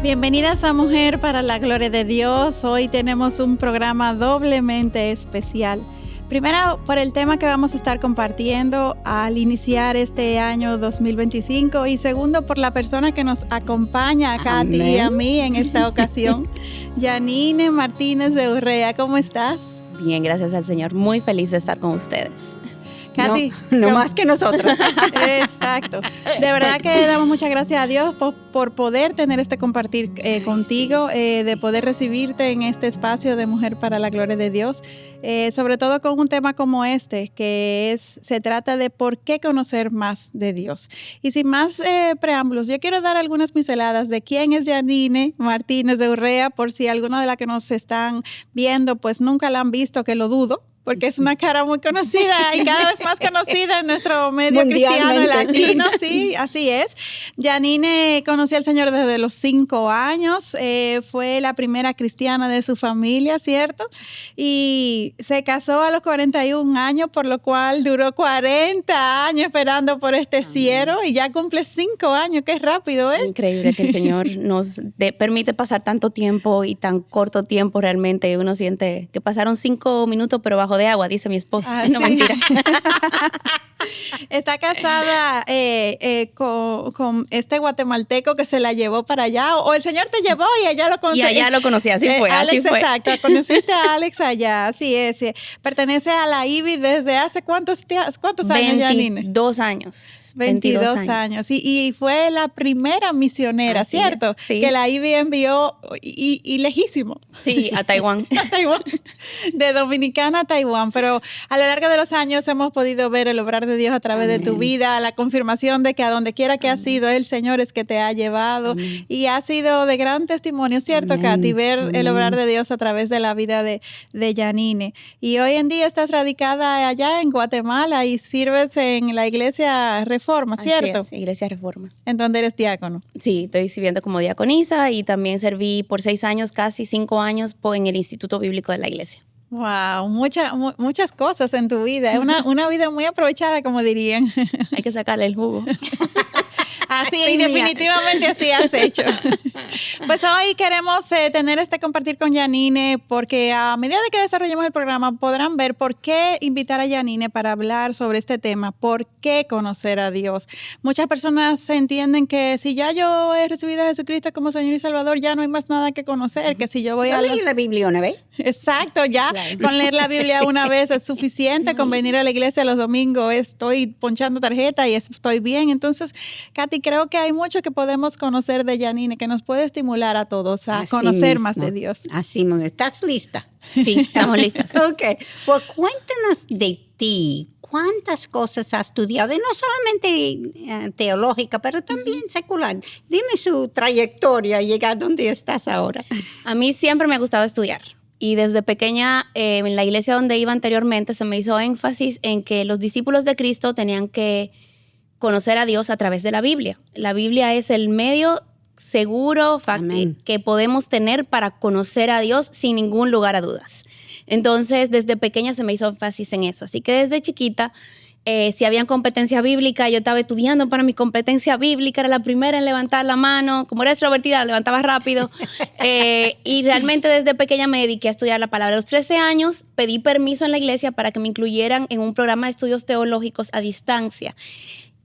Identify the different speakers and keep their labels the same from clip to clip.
Speaker 1: Bienvenidas a Mujer para la Gloria de Dios. Hoy tenemos un programa doblemente especial. Primero, por el tema que vamos a estar compartiendo al iniciar este año 2025 y segundo, por la persona que nos acompaña a Katy y a mí en esta ocasión, Yanine Martínez de Urrea. ¿Cómo estás?
Speaker 2: Bien, gracias al Señor. Muy feliz de estar con ustedes.
Speaker 1: Katy,
Speaker 3: no más que nosotros.
Speaker 1: Exacto. De verdad que damos muchas gracias a Dios por poder tener este compartir contigo, de poder recibirte en este espacio de Mujer para la Gloria de Dios, sobre todo con un tema como este, se trata de por qué conocer más de Dios. Y sin más preámbulos, yo quiero dar algunas pinceladas de quién es Yanine Martínez de Urrea, por si alguna de las que nos están viendo, pues nunca la han visto, que lo dudo, porque es una cara muy conocida y cada vez más conocida en nuestro medio cristiano y latino, sí, así es. Yanine conoció al Señor desde los 5 años, fue la primera cristiana de su familia, ¿cierto? Y se casó a los 41 años, por lo cual duró 40 años esperando por este cielo y ya cumple 5 años, qué rápido, ¿eh?
Speaker 2: Increíble que el Señor nos permite pasar tanto tiempo y tan corto tiempo realmente. Uno siente que pasaron 5 minutos, pero bajo de agua, dice mi esposa. No,
Speaker 1: sí.
Speaker 2: Mentira.
Speaker 1: Está casada con este guatemalteco que se la llevó para allá, o el Señor te llevó y ella lo conoció.
Speaker 2: Y allá lo conocí, así fue.
Speaker 1: Alex,
Speaker 2: así fue.
Speaker 1: Exacto, conociste a Alex allá, así es. Pertenece a la IBI desde hace ¿cuántos años, Yanine?
Speaker 2: 22 años.
Speaker 1: 22 años. Y fue la primera misionera, así ¿cierto?
Speaker 2: Sí.
Speaker 1: Que la IBI envió y lejísimo.
Speaker 2: Sí, a Taiwán.
Speaker 1: A Taiwán. De Dominicana a Taiwán. Pero a lo largo de los años hemos podido ver el obrar de Dios a través de tu vida, la confirmación de que a donde quiera que has sido, el Señor es que te ha llevado. Y ha sido de gran testimonio, ¿cierto, Katy? Ver el obrar de Dios a través de la vida de Yanine. Y hoy en día estás radicada allá en Guatemala y sirves en la iglesia Reforma, ¿cierto?
Speaker 2: Así es, Iglesia Reforma.
Speaker 1: En donde eres diácono.
Speaker 2: Sí, estoy sirviendo como diaconisa y también serví por 6 años, casi 5 años, en el Instituto Bíblico de la Iglesia.
Speaker 1: Wow, muchas cosas en tu vida. Es una vida muy aprovechada, como dirían.
Speaker 2: Hay que sacarle el jugo.
Speaker 1: Así, y definitivamente así has hecho. Pues hoy queremos tener este compartir con Yanine, porque a medida de que desarrollemos el programa podrán ver por qué invitar a Yanine para hablar sobre este tema, por qué conocer a Dios. Muchas personas entienden que si ya yo he recibido a Jesucristo como Señor y Salvador, ya no hay más nada que conocer, que si yo voy a
Speaker 3: leer la Biblia una vez.
Speaker 1: Exacto, ya claro. Con leer la Biblia una vez es suficiente, con venir a la iglesia los domingos estoy ponchando tarjeta y estoy bien. Entonces, Katy, creo que hay mucho que podemos conocer de Yanine, que nos puede estimular a todos a conocer más de Dios.
Speaker 3: Así mismo. ¿Estás lista?
Speaker 2: Sí, estamos listas.
Speaker 3: Ok, pues cuéntanos de ti. ¿Cuántas cosas has estudiado? Y no solamente teológica, pero también secular. Dime su trayectoria y llegar donde estás ahora.
Speaker 2: A mí siempre me ha gustado estudiar. Y desde pequeña, en la iglesia donde iba anteriormente, se me hizo énfasis en que los discípulos de Cristo tenían que conocer a Dios a través de la Biblia. La Biblia es el medio seguro que podemos tener para conocer a Dios sin ningún lugar a dudas. Entonces, desde pequeña se me hizo énfasis en eso. Así que desde chiquita, si había competencia bíblica, yo estaba estudiando para mi competencia bíblica, era la primera en levantar la mano. Como era extrovertida, la levantaba rápido. Y realmente desde pequeña me dediqué a estudiar la palabra. A los 13 años pedí permiso en la iglesia para que me incluyeran en un programa de estudios teológicos a distancia.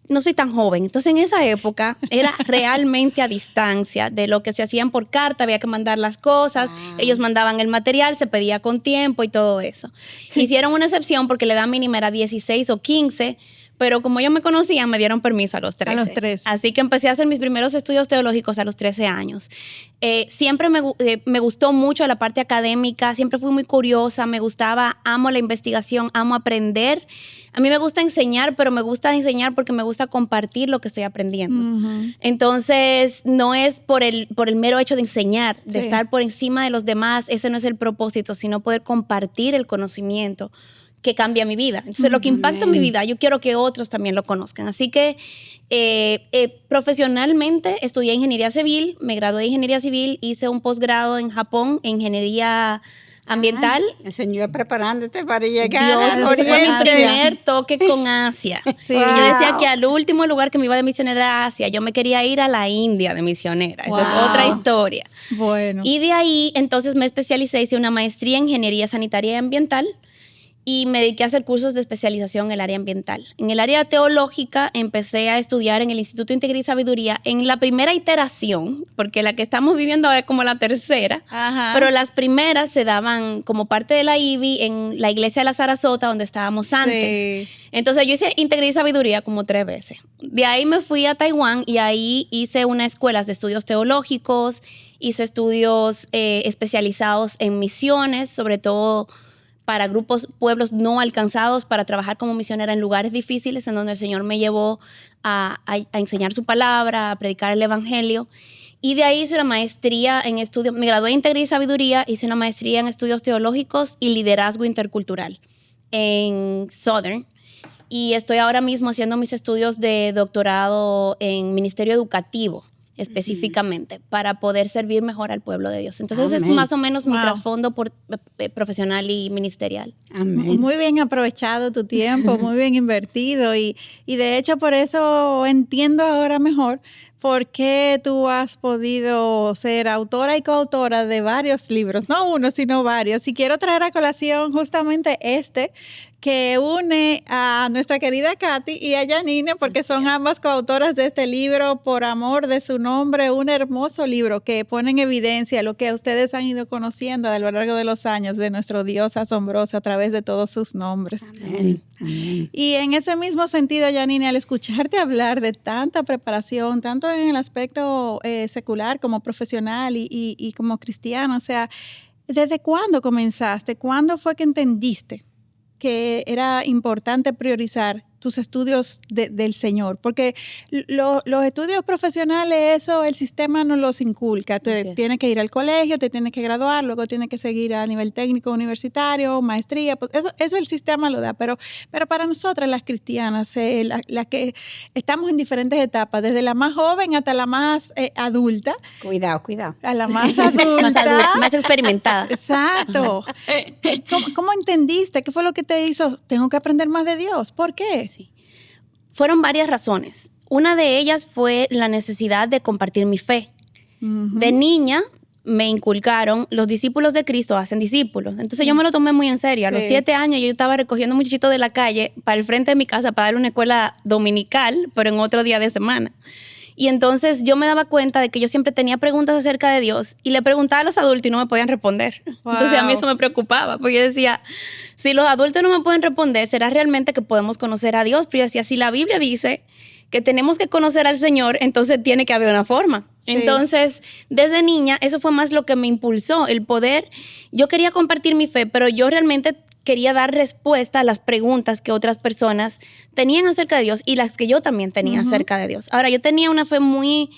Speaker 2: No soy tan joven, entonces en esa época era realmente a distancia, de lo que se hacían por carta, había que mandar las cosas, ellos mandaban el material, se pedía con tiempo y todo eso. Hicieron una excepción porque la edad mínima era 16 o 15, pero como ellos me conocían, me dieron permiso a los 13.
Speaker 1: A los 13.
Speaker 2: Así que empecé a hacer mis primeros estudios teológicos a los 13 años. Siempre me gustó mucho la parte académica, siempre fui muy curiosa, me gustaba, amo la investigación, amo aprender. A mí me gusta enseñar, pero me gusta enseñar porque me gusta compartir lo que estoy aprendiendo. Uh-huh. Entonces, no es por el mero hecho de enseñar, de estar por encima de los demás, ese no es el propósito, sino poder compartir el conocimiento que cambia mi vida. Entonces, lo que impacta mi vida, yo quiero que otros también lo conozcan. Así que profesionalmente estudié ingeniería civil, me gradué de ingeniería civil, hice un posgrado en Japón en ingeniería Ambiental.
Speaker 3: El Señor preparándote para llegar
Speaker 2: Dios,
Speaker 3: a
Speaker 2: ese fue mi
Speaker 3: Oriente.
Speaker 2: primer toque con Asia.
Speaker 1: Sí.
Speaker 2: Y yo decía
Speaker 3: Wow.
Speaker 2: que al último lugar que me iba de misionera era Asia. Yo me quería ir a la India de misionera. Esa es
Speaker 1: Wow.
Speaker 2: otra historia.
Speaker 1: Bueno.
Speaker 2: Y de ahí, entonces me especialicé, hice una maestría en ingeniería sanitaria y ambiental y me dediqué a hacer cursos de especialización en el área ambiental. En el área teológica empecé a estudiar en el Instituto Integridad y Sabiduría en la primera iteración, porque la que estamos viviendo ahora es como la tercera,
Speaker 1: Ajá.
Speaker 2: pero las primeras se daban como parte de la IBI en la iglesia de la Sarasota, donde estábamos antes.
Speaker 1: Sí.
Speaker 2: Entonces yo hice Integridad y Sabiduría como 3 veces. De ahí me fui a Taiwán y ahí hice unas escuelas de estudios teológicos, hice estudios especializados en misiones, sobre todo para grupos, pueblos no alcanzados, para trabajar como misionera en lugares difíciles, en donde el Señor me llevó a enseñar su palabra, a predicar el evangelio. Y de ahí hice una maestría en estudios, me gradué en Integridad y Sabiduría, hice una maestría en estudios teológicos y liderazgo intercultural en Southern. Y estoy ahora mismo haciendo mis estudios de doctorado en ministerio educativo, específicamente, para poder servir mejor al pueblo de Dios. Entonces, es
Speaker 3: Amén.
Speaker 2: más o menos mi
Speaker 1: Wow.
Speaker 2: trasfondo profesional y ministerial.
Speaker 3: Amén.
Speaker 1: Muy bien aprovechado tu tiempo, muy bien invertido y de hecho por eso entiendo ahora mejor por qué tú has podido ser autora y coautora de varios libros, no uno, sino varios. Y quiero traer a colación justamente que une a nuestra querida Katy y a Janine, porque son ambas coautoras de este libro, Por amor de su nombre, un hermoso libro que pone en evidencia lo que ustedes han ido conociendo a lo largo de los años de nuestro Dios asombroso a través de todos sus nombres.
Speaker 3: Amén. Amén.
Speaker 1: Y en ese mismo sentido, Janine, al escucharte hablar de tanta preparación, tanto en el aspecto secular como profesional y como cristiano, o sea, ¿desde cuándo comenzaste? ¿Cuándo fue que entendiste que era importante priorizar tus estudios del Señor? Porque los estudios profesionales, eso el sistema nos los inculca. Te tienes que ir al colegio, te tienes que graduar, luego tienes que seguir a nivel técnico universitario, maestría. Pues eso el sistema lo da. Pero para nosotras las cristianas, las que estamos en diferentes etapas, desde la más joven hasta la más adulta,
Speaker 3: Cuidado, cuidado.
Speaker 1: a la más adulta.
Speaker 2: Más experimentada.
Speaker 1: Exacto. ¿Cómo entendiste? ¿Qué fue lo que te hizo? Tengo que aprender más de Dios. ¿Por qué?
Speaker 2: Sí. Fueron varias razones. Una de ellas fue la necesidad de compartir mi fe.
Speaker 1: Ujú.
Speaker 2: De niña me inculcaron, los discípulos de Cristo hacen discípulos. Entonces yo me lo tomé muy en serio. A los
Speaker 1: Sí.
Speaker 2: 7 años yo estaba recogiendo muchachitos de la calle para el frente de mi casa para dar una escuela dominical, pero en otro día de semana. Y entonces yo me daba cuenta de que yo siempre tenía preguntas acerca de Dios y le preguntaba a los adultos y no me podían responder.
Speaker 1: Wow.
Speaker 2: Entonces a mí eso me preocupaba, porque yo decía, si los adultos no me pueden responder, ¿será realmente que podemos conocer a Dios? Pero yo decía, si la Biblia dice que tenemos que conocer al Señor, entonces tiene que haber una forma.
Speaker 1: Sí.
Speaker 2: Entonces, desde niña, eso fue más lo que me impulsó, el poder. Yo quería compartir mi fe, pero yo realmente quería dar respuesta a las preguntas que otras personas tenían acerca de Dios y las que yo también tenía acerca de Dios. Ahora, yo tenía una fe muy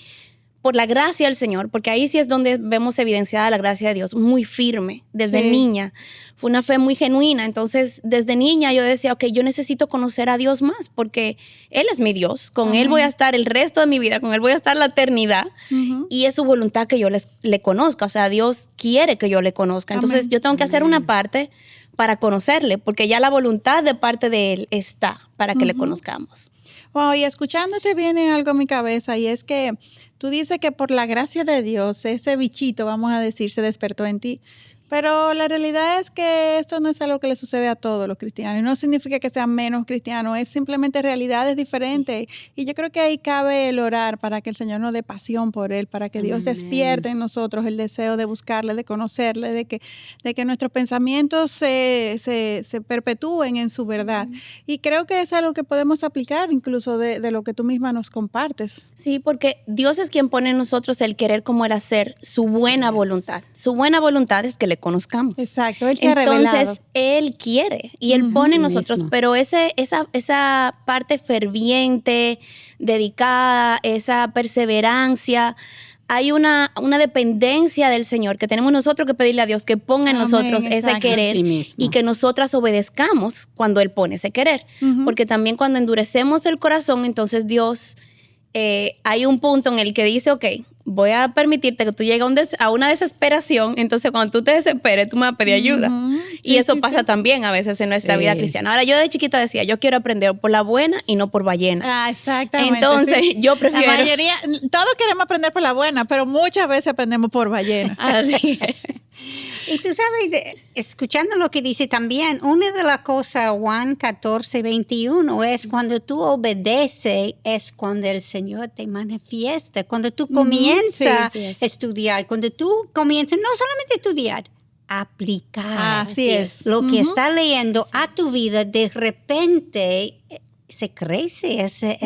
Speaker 2: por la gracia del Señor, porque ahí sí es donde vemos evidenciada la gracia de Dios, muy firme, desde
Speaker 1: Sí.
Speaker 2: niña. Fue una fe muy genuina. Entonces, desde niña yo decía, ok, yo necesito conocer a Dios más, porque Él es mi Dios. Con Él voy a estar el resto de mi vida, con Él voy a estar la eternidad.
Speaker 1: Ujú.
Speaker 2: Y es su voluntad que yo le conozca. O sea, Dios quiere que yo le conozca. Entonces,
Speaker 1: Amén.
Speaker 2: yo tengo que hacer una parte para conocerle, porque ya la voluntad de parte de Él está para que le conozcamos.
Speaker 1: Wow, y escuchándote viene algo a mi cabeza y es que tú dices que por la gracia de Dios ese bichito, vamos a decir, se despertó en ti. Pero la realidad es que esto no es algo que le sucede a todos los cristianos. Y no significa que sean menos cristianos, es simplemente realidades diferentes. Y yo creo que ahí cabe el orar para que el Señor nos dé pasión por Él, para que Dios
Speaker 3: Amén.
Speaker 1: despierte en nosotros el deseo de buscarle, de conocerle, de que nuestros pensamientos se perpetúen en su verdad. Y creo que es algo que podemos aplicar incluso de lo que tú misma nos compartes.
Speaker 2: Sí, porque Dios es quien pone en nosotros el querer como el hacer, su buena voluntad. Su buena voluntad es que le conozcamos.
Speaker 1: Exacto, Él se ha revelado.
Speaker 2: Entonces, Él quiere y Él pone en
Speaker 3: Así
Speaker 2: nosotros,
Speaker 3: mismo.
Speaker 2: pero esa parte ferviente, dedicada, esa perseverancia, hay una dependencia del Señor que tenemos nosotros que pedirle a Dios que ponga en
Speaker 1: Amén,
Speaker 2: nosotros ese
Speaker 1: exacto.
Speaker 2: querer
Speaker 3: Así mismo.
Speaker 2: y que nosotras obedezcamos cuando Él pone ese querer.
Speaker 1: Ujú.
Speaker 2: Porque también cuando endurecemos el corazón, entonces Dios, hay un punto en el que dice, ok, voy a permitirte que tú llegues a una desesperación, entonces cuando tú te desesperes, tú me vas a pedir ayuda. Y
Speaker 1: Sí,
Speaker 2: eso
Speaker 1: sí,
Speaker 2: pasa
Speaker 1: sí.
Speaker 2: también a veces en nuestra
Speaker 3: Sí.
Speaker 2: vida cristiana. Ahora, yo de chiquita decía, yo quiero aprender por la buena y no por ballena.
Speaker 1: Ah, exactamente.
Speaker 2: Entonces,
Speaker 1: sí.
Speaker 2: yo prefiero...
Speaker 1: La mayoría, todos queremos aprender por la buena, pero muchas veces aprendemos por ballena.
Speaker 2: Así es.
Speaker 3: Y tú sabes, escuchando lo que dice también, una de las cosas, Juan 14:21, es cuando tú obedeces, es cuando el Señor te manifiesta. Cuando tú comienzas
Speaker 2: sí, es.
Speaker 3: a estudiar, cuando tú comienzas no solamente a estudiar, aplicar
Speaker 1: Así es.
Speaker 3: lo que estás leyendo a tu vida, de repente se crece ese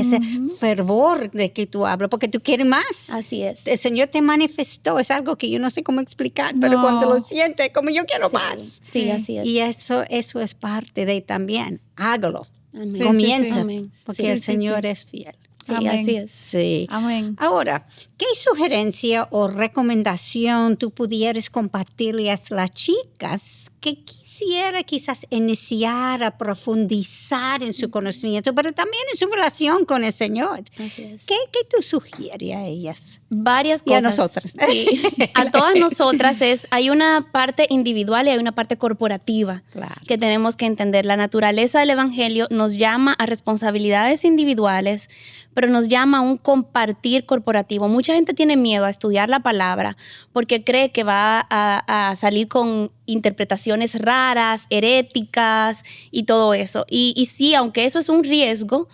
Speaker 3: fervor de que tú hablas, porque tú quieres más.
Speaker 2: Así es.
Speaker 3: El Señor te manifestó, es algo que yo no sé cómo explicar, pero
Speaker 1: No.
Speaker 3: cuando lo sientes, como yo quiero más.
Speaker 2: Sí, así es.
Speaker 3: Y eso es parte de también. Hágalo.
Speaker 2: Amén.
Speaker 1: Sí,
Speaker 3: Comienza,
Speaker 1: sí.
Speaker 2: Amén.
Speaker 3: porque
Speaker 2: Sí,
Speaker 3: el
Speaker 1: sí,
Speaker 3: Señor
Speaker 1: sí.
Speaker 3: es fiel.
Speaker 2: Sí,
Speaker 1: Amén.
Speaker 2: así es.
Speaker 3: Sí.
Speaker 1: Amén.
Speaker 3: Ahora, ¿qué sugerencia o recomendación tú pudieras compartirle a las chicas que quisiera quizás iniciar a profundizar en su conocimiento, pero también en su relación con el Señor?
Speaker 2: Así es.
Speaker 3: ¿Qué tú sugieres a ellas?
Speaker 2: Varias
Speaker 3: Y a
Speaker 2: cosas.
Speaker 3: nosotras.
Speaker 2: Sí. A todas nosotras hay una parte individual y hay una parte corporativa
Speaker 3: Claro.
Speaker 2: que tenemos que entender. La naturaleza del Evangelio nos llama a responsabilidades individuales, pero nos llama a un compartir corporativo. Mucha gente tiene miedo a estudiar la palabra porque cree que va a salir con interpretaciones raras, heréticas y todo eso. Y sí, aunque eso es un riesgo,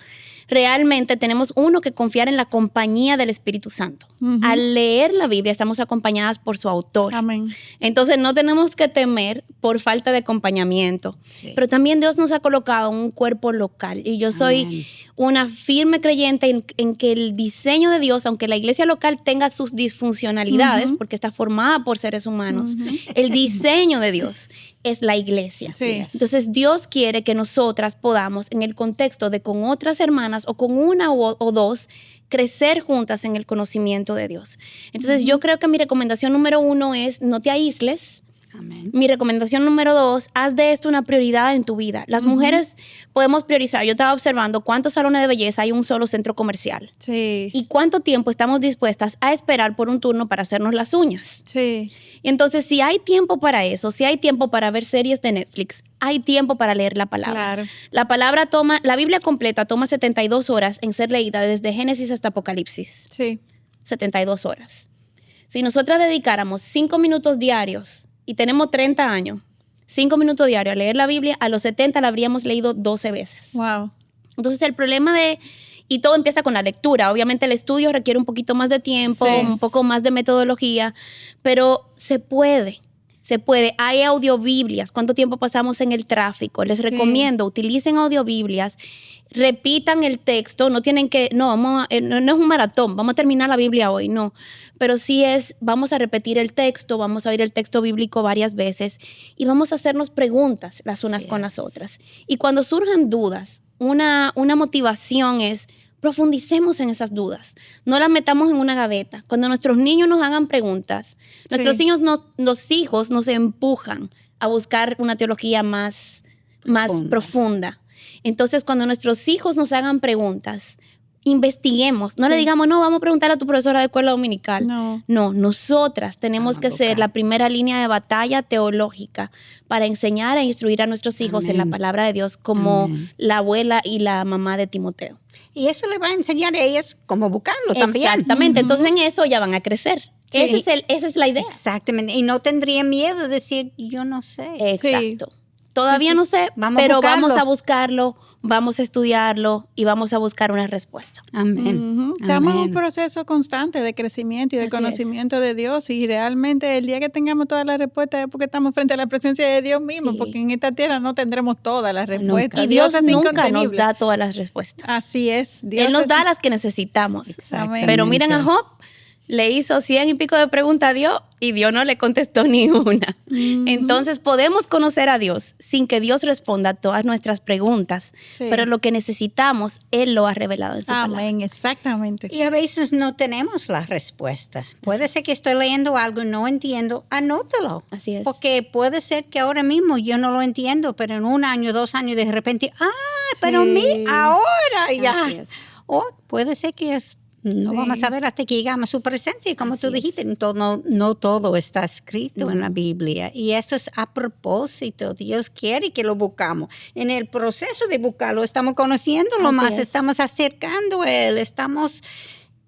Speaker 2: realmente tenemos que confiar en la compañía del Espíritu Santo. Al leer la Biblia estamos acompañadas por su autor.
Speaker 1: Amén.
Speaker 2: Entonces no tenemos que temer por falta de acompañamiento.
Speaker 3: Sí.
Speaker 2: Pero también Dios nos ha colocado un cuerpo local. Y yo soy
Speaker 3: Amén.
Speaker 2: una firme creyente en que el diseño de Dios, aunque la iglesia local tenga sus disfuncionalidades, porque está formada por seres humanos, el diseño de Dios es la iglesia.
Speaker 1: Sí.
Speaker 2: Entonces Dios quiere que nosotras podamos, en el contexto de con otras hermanas o con una o dos, crecer juntas en el conocimiento de Dios. Entonces yo creo que mi recomendación número 1 es no te aísles.
Speaker 3: Amén.
Speaker 2: Mi recomendación número 2, haz de esto una prioridad en tu vida. Las mujeres podemos priorizar. Yo estaba observando cuántos salones de belleza hay en un solo centro comercial.
Speaker 1: Sí.
Speaker 2: Y cuánto tiempo estamos dispuestas a esperar por un turno para hacernos las uñas.
Speaker 1: Sí.
Speaker 2: Y entonces, si hay tiempo para eso, si hay tiempo para ver series de Netflix, hay tiempo para leer la palabra.
Speaker 1: Claro.
Speaker 2: La Biblia completa toma 72 horas en ser leída desde Génesis hasta Apocalipsis.
Speaker 1: Sí.
Speaker 2: 72 horas. Si nosotras dedicáramos 5 minutos diarios y tenemos 30 años, 5 minutos diarios a leer la Biblia, a los 70 la habríamos leído 12 veces.
Speaker 1: Wow.
Speaker 2: Entonces el problema y todo empieza con la lectura. Obviamente el estudio requiere un poquito más de tiempo,
Speaker 1: Sí.
Speaker 2: un poco más de metodología, pero se puede. Se puede. Hay audiobiblias. ¿Cuánto tiempo pasamos en el tráfico? Les recomiendo, utilicen audiobiblias, repitan el texto, no tienen que, no es un maratón, vamos a terminar la Biblia hoy, no. Pero sí vamos a repetir el texto, vamos a oír el texto bíblico varias veces y vamos a hacernos preguntas las unas con las otras. Y cuando surjan dudas, una motivación es profundicemos en esas dudas, no las metamos en una gaveta. Cuando nuestros niños nos hagan preguntas, nuestros los hijos nos empujan a buscar una teología más profunda. Entonces, cuando nuestros hijos nos hagan preguntas, investiguemos. No le digamos, no, vamos a preguntar a tu profesora de escuela dominical.
Speaker 1: No.
Speaker 2: No, nosotras tenemos que ser la primera línea de batalla teológica para enseñar e instruir a nuestros hijos en la palabra de Dios como la abuela y la mamá de Timoteo.
Speaker 3: Y eso le va a enseñar a ellas cómo buscarlo también.
Speaker 2: Exactamente. Entonces, en eso ya van a crecer.
Speaker 3: Sí.
Speaker 2: Esa es la idea.
Speaker 3: Exactamente. Y no tendría miedo de decir, yo no sé.
Speaker 2: Exacto. Todavía
Speaker 1: Sí,
Speaker 2: no sé,
Speaker 3: Vamos a
Speaker 2: pero
Speaker 3: buscarlo.
Speaker 2: vamos a buscarlo, vamos a estudiarlo y vamos a buscar una respuesta.
Speaker 3: Amén.
Speaker 1: Estamos en un
Speaker 3: Amén.
Speaker 1: proceso constante de crecimiento y de
Speaker 2: Así
Speaker 1: conocimiento de Dios, y realmente el día que tengamos todas las respuestas es porque estamos frente a la presencia de Dios mismo,
Speaker 2: Sí.
Speaker 1: porque en esta tierra no tendremos todas las respuestas.
Speaker 2: Y Dios
Speaker 1: es
Speaker 2: nunca nos
Speaker 1: incontenible.
Speaker 2: da todas las respuestas.
Speaker 1: Así es. Dios
Speaker 2: Él nos
Speaker 1: es-
Speaker 2: da las que necesitamos.
Speaker 3: Exactamente.
Speaker 2: Pero miren a Job, le hizo 100 y pico de preguntas a Dios y Dios no le contestó ni una. Entonces podemos conocer a Dios sin que Dios responda a todas nuestras preguntas,
Speaker 1: Sí.
Speaker 2: pero lo que necesitamos, Él lo ha revelado en su palabra.
Speaker 1: Amén, exactamente.
Speaker 3: Y a veces no tenemos la respuesta. Puede ser que estoy leyendo algo y no entiendo, anótalo.
Speaker 2: Así es.
Speaker 3: Porque puede ser que ahora mismo yo no lo entiendo, pero en 1 año, 2 años, de repente, pero
Speaker 1: Sí.
Speaker 3: ahora ya.
Speaker 2: Así es.
Speaker 3: O puede ser que No
Speaker 1: Sí.
Speaker 3: vamos a ver hasta que llegamos a su presencia. Y como
Speaker 2: Así
Speaker 3: tú
Speaker 2: es.
Speaker 3: dijiste, no todo está escrito en la Biblia. Y eso es a propósito. Dios quiere que lo buscamos. En el proceso de buscarlo, estamos conociéndolo
Speaker 2: Así
Speaker 3: más,
Speaker 2: es.
Speaker 3: estamos acercando a Él, estamos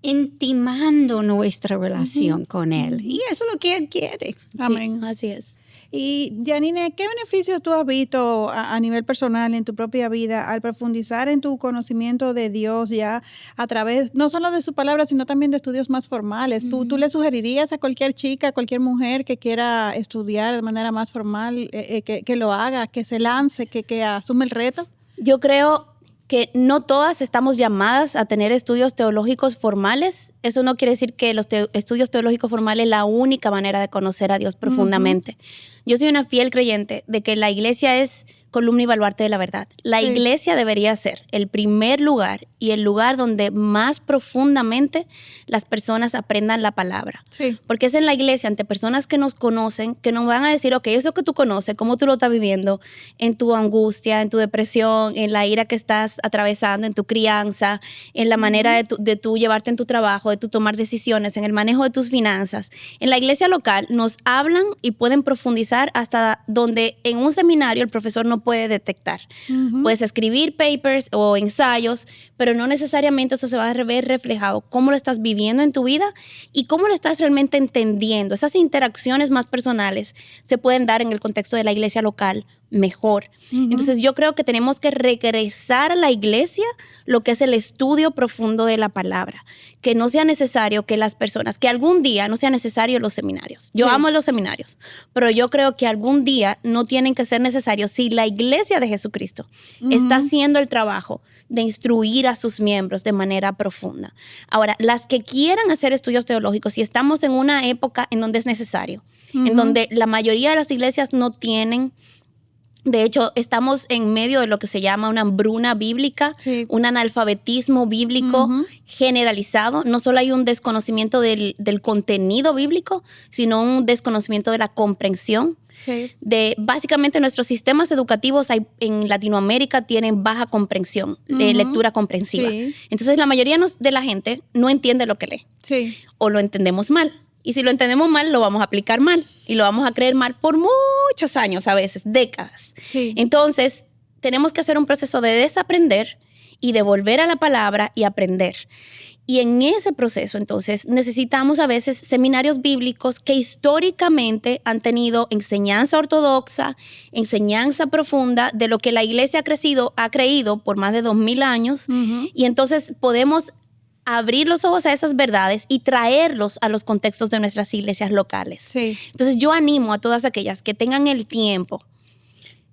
Speaker 3: intimando nuestra relación con Él. Y eso es lo que Él quiere.
Speaker 1: Amén.
Speaker 2: Sí, así es.
Speaker 1: Y Janine, ¿qué beneficios tú has visto a nivel personal en tu propia vida al profundizar en tu conocimiento de Dios ya a través no solo de su palabra, sino también de estudios más formales? ¿Tú le sugerirías a cualquier chica, a cualquier mujer que quiera estudiar de manera más formal, que lo haga, que se lance, que asume el reto?
Speaker 2: Yo creo que no todas estamos llamadas a tener estudios teológicos formales. Eso no quiere decir que los estudios teológicos formales es la única manera de conocer a Dios profundamente. Yo soy una fiel creyente de que la iglesia es columna y baluarte de la verdad. La
Speaker 1: Sí.
Speaker 2: iglesia debería ser el primer lugar y el lugar donde más profundamente las personas aprendan la palabra.
Speaker 1: Sí.
Speaker 2: Porque es en la iglesia, ante personas que nos conocen, que nos van a decir, ok, eso que tú conoces, cómo tú lo estás viviendo, en tu angustia, en tu depresión, en la ira que estás atravesando, en tu crianza, en la manera de tú llevarte en tu trabajo, de tú tomar decisiones, en el manejo de tus finanzas. En la iglesia local nos hablan y pueden profundizar hasta donde en un seminario el profesor no puede detectar. Puedes escribir papers o ensayos, pero no necesariamente eso se va a ver reflejado cómo lo estás viviendo en tu vida y cómo lo estás realmente entendiendo. Esas interacciones más personales se pueden dar en el contexto de la iglesia local mejor. Entonces yo creo que tenemos que regresar a la iglesia lo que es el estudio profundo de la palabra, que no sea necesario que las personas, que algún día no sea necesario los seminarios. Yo amo los seminarios, pero yo creo que algún día no tienen que ser necesarios si la iglesia de Jesucristo está haciendo el trabajo de instruir a sus miembros de manera profunda. Ahora, las que quieran hacer estudios teológicos, si estamos en una época en donde es necesario, en donde la mayoría de las iglesias no tienen. De hecho, estamos en medio de lo que se llama una hambruna bíblica, un analfabetismo bíblico generalizado. No solo hay un desconocimiento del contenido bíblico, sino un desconocimiento de la comprensión.
Speaker 1: Sí.
Speaker 2: Básicamente nuestros sistemas educativos en Latinoamérica tienen baja comprensión, lectura comprensiva.
Speaker 1: Sí.
Speaker 2: Entonces la mayoría de la gente no entiende lo que lee.
Speaker 1: Sí.
Speaker 2: O lo entendemos mal. Y si lo entendemos mal, lo vamos a aplicar mal. Y lo vamos a creer mal por muchos años, a veces, décadas.
Speaker 1: Sí.
Speaker 2: Entonces, tenemos que hacer un proceso de desaprender y de volver a la palabra y aprender. Y en ese proceso, entonces, necesitamos a veces seminarios bíblicos que históricamente han tenido enseñanza ortodoxa, enseñanza profunda de lo que la iglesia ha creído por más de 2000 años. Y entonces podemos abrir los ojos a esas verdades y traerlos a los contextos de nuestras iglesias locales.
Speaker 1: Sí.
Speaker 2: Entonces yo animo a todas aquellas que tengan el tiempo,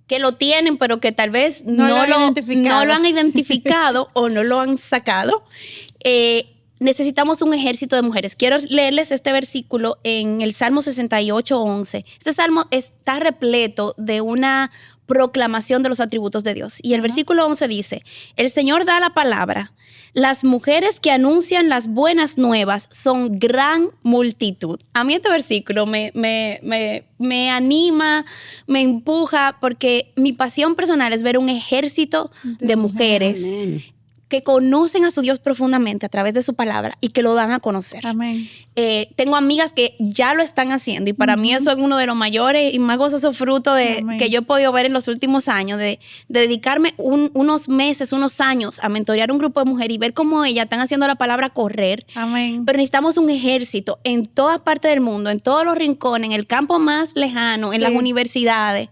Speaker 2: que lo tienen, pero que tal vez no lo han identificado o no lo han sacado. Necesitamos un ejército de mujeres. Quiero leerles este versículo en el Salmo 68:11. Este salmo está repleto de una proclamación de los atributos de Dios. Y el versículo 11 dice, el Señor da la palabra. Las mujeres que anuncian las buenas nuevas son gran multitud. A mí este versículo me anima, me empuja, porque mi pasión personal es ver un ejército de mujeres que conocen a su Dios profundamente a través de su palabra y que lo dan a conocer.
Speaker 1: Amén.
Speaker 2: Tengo amigas que ya lo están haciendo y para mí eso es uno de los mayores y más gozosos frutos que yo he podido ver en los últimos años, de dedicarme unos meses, unos años a mentorear un grupo de mujeres y ver cómo ellas están haciendo la palabra correr.
Speaker 1: Amén.
Speaker 2: Pero necesitamos un ejército en todas partes del mundo, en todos los rincones, en el campo más lejano, en las universidades,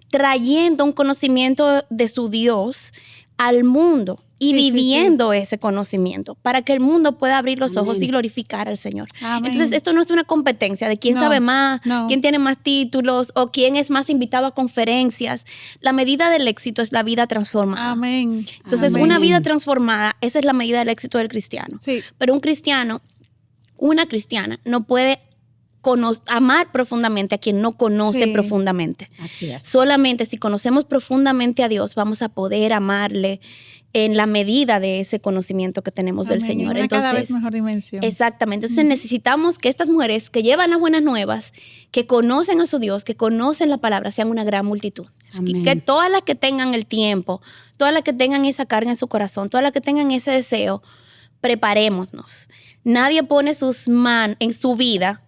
Speaker 2: trayendo un conocimiento de su Dios al mundo y viviendo ese conocimiento para que el mundo pueda abrir los ojos y glorificar al Señor.
Speaker 1: Amén.
Speaker 2: Entonces, esto no es una competencia de quién sabe más, quién tiene más títulos o quién es más invitado a conferencias. La medida del éxito es la vida transformada.
Speaker 1: Amén.
Speaker 2: Entonces,
Speaker 1: Amén.
Speaker 2: una vida transformada, esa es la medida del éxito del cristiano.
Speaker 1: Sí.
Speaker 2: Pero una cristiana no puede amar profundamente a quien no conoce profundamente.
Speaker 3: Así es.
Speaker 2: Solamente si conocemos profundamente a Dios, vamos a poder amarle en la medida de ese conocimiento que tenemos del Señor.
Speaker 1: Entonces, cada vez mejor dimensión.
Speaker 2: Exactamente. Entonces necesitamos que estas mujeres que llevan las buenas nuevas, que conocen a su Dios, que conocen la palabra, sean una gran multitud. Que todas las que tengan el tiempo, todas las que tengan esa carga en su corazón, todas las que tengan ese deseo, preparémonos. Nadie pone sus manos en su vida.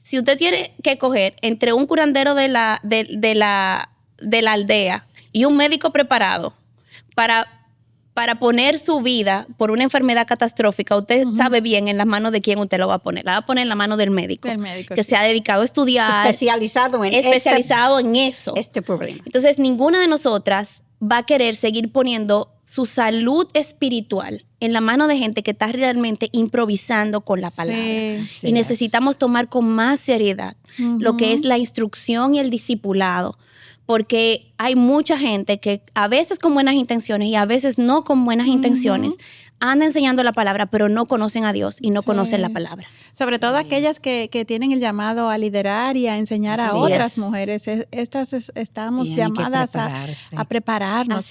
Speaker 2: Si usted tiene que coger entre un curandero de la aldea y un médico preparado para poner su vida por una enfermedad catastrófica, usted sabe bien en las manos de quién usted lo va a poner. La va a poner en la mano del médico. Que se ha dedicado a estudiar.
Speaker 3: Especializado en
Speaker 2: eso.
Speaker 3: Este problema.
Speaker 2: Entonces, ninguna de nosotras va a querer seguir poniendo su salud espiritual en la mano de gente que está realmente improvisando con la palabra. Y necesitamos tomar con más seriedad lo que es la instrucción y el discipulado, porque hay mucha gente que a veces con buenas intenciones y a veces no con buenas intenciones anda enseñando la palabra, pero no conocen a Dios y no conocen la palabra.
Speaker 1: Sobre todo aquellas que tienen el llamado a liderar y a enseñar a otras mujeres. Estamos llamadas a prepararnos.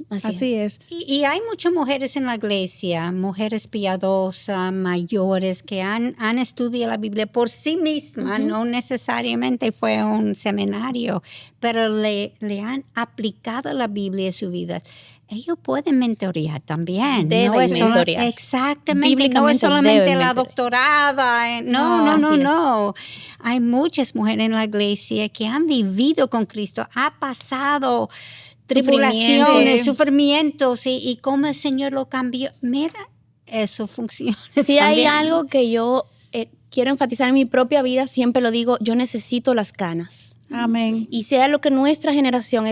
Speaker 2: Así es.
Speaker 3: Y hay muchas mujeres en la iglesia, mujeres piadosas, mayores, que han estudiado la Biblia por sí mismas, no necesariamente fue un seminario, pero le han aplicado la Biblia a su vida. Ellos pueden mentorear también.
Speaker 2: Mentorear.
Speaker 3: Exactamente. No es solamente la doctorada. No. Hay muchas mujeres en la iglesia que han vivido con Cristo, ha pasado tribulaciones, sufrimientos y cómo el Señor lo cambió. Mira, eso funciona.
Speaker 2: Sí, hay algo que yo quiero enfatizar en mi propia vida, siempre lo digo, yo necesito las canas.
Speaker 1: Amén.
Speaker 2: Y sea lo que nuestra generación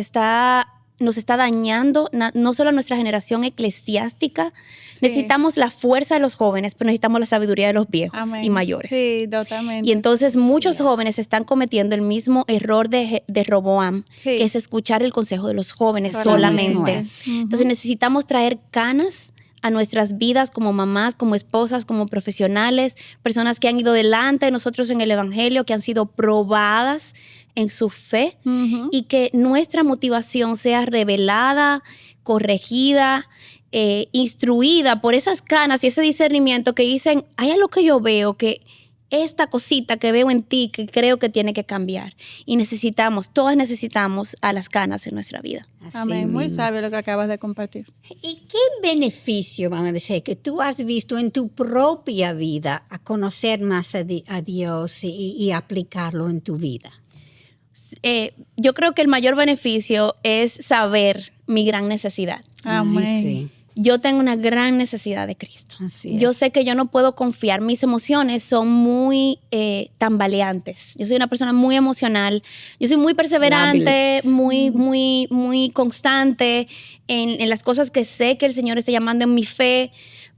Speaker 2: nos está dañando, no solo nuestra generación eclesiástica, necesitamos la fuerza de los jóvenes, pero necesitamos la sabiduría de los viejos y mayores.
Speaker 1: Sí, totalmente.
Speaker 2: Y entonces muchos jóvenes están cometiendo el mismo error de Roboam, que es escuchar el consejo de los jóvenes solamente. Entonces necesitamos traer canas a nuestras vidas como mamás, como esposas, como profesionales, personas que han ido delante de nosotros en el evangelio, que han sido probadas en su fe y que nuestra motivación sea revelada, corregida, instruida por esas canas y ese discernimiento que dicen, hay algo que yo veo, que esta cosita que veo en ti que creo que tiene que cambiar. Y todas necesitamos a las canas en nuestra vida.
Speaker 1: Amén. Muy sabio lo que acabas de compartir.
Speaker 3: ¿Y qué beneficio, vamos a decir, que tú has visto en tu propia vida a conocer más a Dios y aplicarlo en tu vida?
Speaker 2: Yo creo que el mayor beneficio es saber mi gran necesidad.
Speaker 1: Amén.
Speaker 3: Sí.
Speaker 2: Yo tengo una gran necesidad de Cristo. Yo sé que yo no puedo confiar. Mis emociones son muy tambaleantes. Yo soy una persona muy emocional. Yo soy muy perseverante, muy constante en las cosas que sé que el Señor está llamando en mi fe,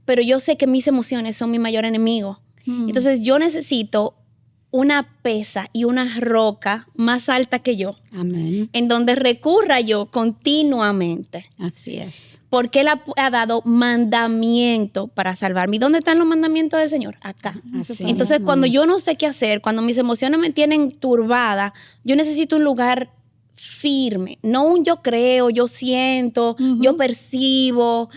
Speaker 2: pero yo sé que mis emociones son mi mayor enemigo. Entonces yo necesito una pesa y una roca más alta que yo.
Speaker 3: Amén.
Speaker 2: En donde recurra yo continuamente.
Speaker 3: Así es.
Speaker 2: Porque Él ha dado mandamiento para salvarme. ¿Y dónde están los mandamientos del Señor? Acá. Entonces, cuando yo no sé qué hacer, cuando mis emociones me tienen turbada, yo necesito un lugar firme. No un yo creo, yo siento, yo percibo,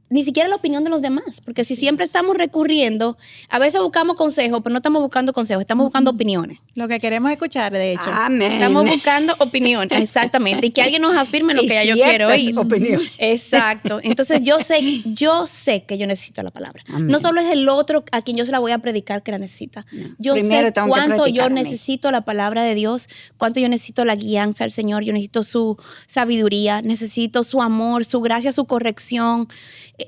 Speaker 2: ni siquiera la opinión de los demás, porque si siempre estamos recurriendo, a veces buscamos consejos, pero no estamos buscando consejos, estamos buscando opiniones.
Speaker 1: Lo que queremos escuchar, de hecho.
Speaker 3: Amén.
Speaker 2: Estamos buscando opiniones, exactamente, y que alguien nos afirme lo que ya yo quiero oír.
Speaker 3: Opiniones.
Speaker 2: Exacto. Entonces yo sé que yo necesito la palabra.
Speaker 3: Amén.
Speaker 2: No solo es el otro a quien yo se la voy a predicar que la necesita. No. Yo
Speaker 3: Primero
Speaker 2: sé
Speaker 3: tengo
Speaker 2: cuánto
Speaker 3: que
Speaker 2: yo necesito la palabra de Dios, cuánto yo necesito la guianza del Señor, yo necesito su sabiduría, necesito su amor, su gracia, su corrección.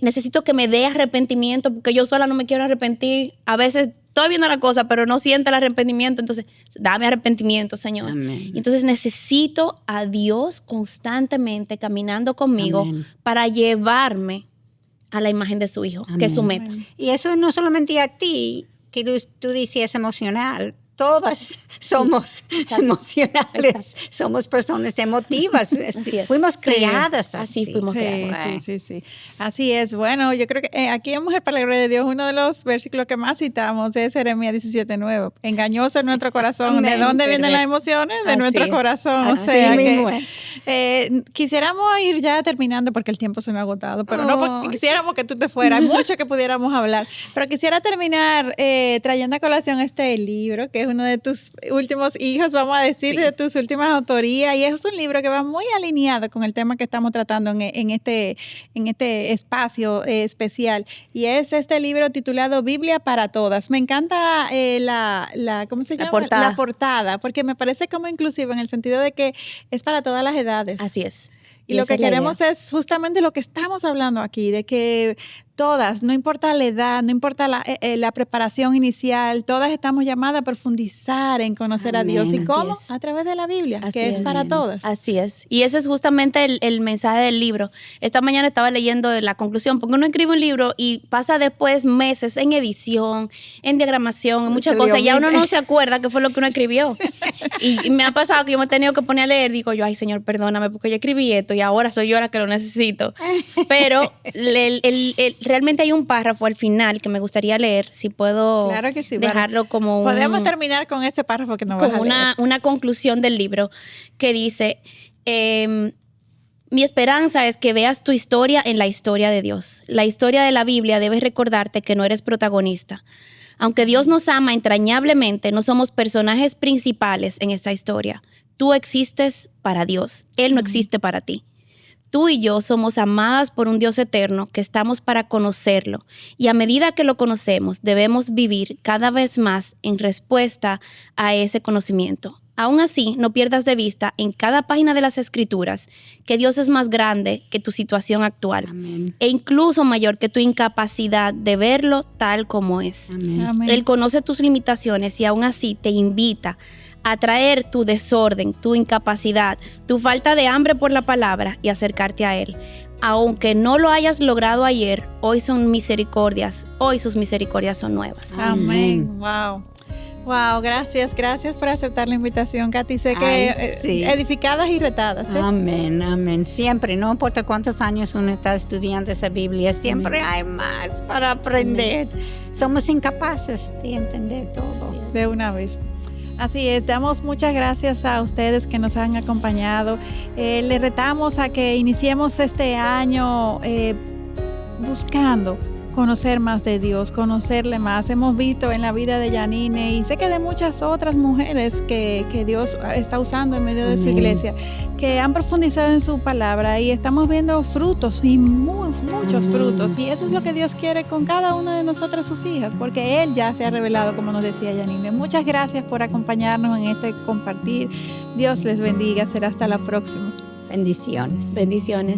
Speaker 2: Necesito que me dé arrepentimiento porque yo sola no me quiero arrepentir. A veces estoy viendo la cosa, pero no siento el arrepentimiento. Entonces, dame arrepentimiento, Señor.
Speaker 3: Amén.
Speaker 2: Y entonces necesito a Dios constantemente caminando conmigo. Amén. Para llevarme a la imagen de su Hijo, amén, que es su meta.
Speaker 3: Amén. Y eso no solamente a ti, que tú decías emocional. Todas somos emocionales, somos personas emotivas. Fuimos creadas así.
Speaker 2: Fuimos creadas.
Speaker 1: Sí. Así es. Bueno, yo creo que aquí en Mujer para la Gloria de Dios, uno de los versículos que más citamos es Jeremías 17:9. Engañoso es nuestro corazón. ¿De dónde vienen las emociones? De nuestro corazón.
Speaker 3: Así mismo
Speaker 1: quisiéramos ir ya terminando porque el tiempo se me ha agotado, pero no porque quisiéramos que tú te fueras. Hay mucho que pudiéramos hablar, pero quisiera terminar trayendo a colación este libro que es uno de tus últimos hijos, vamos a decir, de tus últimas autorías, y es un libro que va muy alineado con el tema que estamos tratando en este espacio especial, y es este libro titulado Biblia para Todas. Me encanta ¿cómo se llama? La portada, porque me parece como inclusivo en el sentido de que es para todas las edades.
Speaker 2: Así es.
Speaker 1: Y lo que queremos es justamente lo que estamos hablando aquí, de que todas, no importa la edad, no importa la preparación inicial, todas estamos llamadas a profundizar en conocer a Dios. ¿Y cómo? A través de la Biblia, que es para todas.
Speaker 2: Así es. Y ese es justamente el mensaje del libro. Esta mañana estaba leyendo la conclusión, porque uno escribe un libro y pasa después meses en edición, en diagramación, en muchas cosas, y ya uno no se acuerda qué fue lo que uno escribió. Y me ha pasado que yo me he tenido que poner a leer, digo yo, ay Señor, perdóname, porque yo escribí esto y ahora soy yo la que lo necesito. Pero realmente hay un párrafo al final que me gustaría leer, si puedo dejarlo como
Speaker 1: podemos terminar con ese párrafo que nos vas a leer.
Speaker 2: Una conclusión del libro que dice, mi esperanza es que veas tu historia en la historia de Dios. La historia de la Biblia debe recordarte que no eres protagonista. Aunque Dios nos ama entrañablemente, no somos personajes principales en esta historia. Tú existes para Dios, Él no existe para ti. Tú y yo somos amadas por un Dios eterno que estamos para conocerlo, y a medida que lo conocemos debemos vivir cada vez más en respuesta a ese conocimiento. Aún así, no pierdas de vista en cada página de las Escrituras que Dios es más grande que tu situación actual. Amén. E incluso mayor que tu incapacidad de verlo tal como es.
Speaker 1: Amén.
Speaker 2: Él conoce tus limitaciones y aún así te invita a traer tu desorden, tu incapacidad, tu falta de hambre por la palabra y acercarte a Él. Aunque no lo hayas logrado ayer, hoy sus misericordias son nuevas.
Speaker 1: Amén. Wow, gracias por aceptar la invitación, Katy. Sé que edificadas y retadas.
Speaker 3: Amén. Siempre, no importa cuántos años uno está estudiando esa Biblia, siempre hay más para aprender. Somos incapaces de entender todo.
Speaker 1: De una vez. Así es, damos muchas gracias a ustedes que nos han acompañado. Les retamos a que iniciemos este año buscando conocer más de Dios, conocerle más. Hemos visto en la vida de Janine y sé que de muchas otras mujeres que Dios está usando en medio de su iglesia, que han profundizado en su palabra, y estamos viendo frutos y muchos frutos, y eso es lo que Dios quiere con cada una de nosotras, sus hijas, porque Él ya se ha revelado, como nos decía Janine. Muchas gracias por acompañarnos en este compartir. Dios les bendiga. Será hasta la próxima.
Speaker 3: Bendiciones.
Speaker 2: Bendiciones.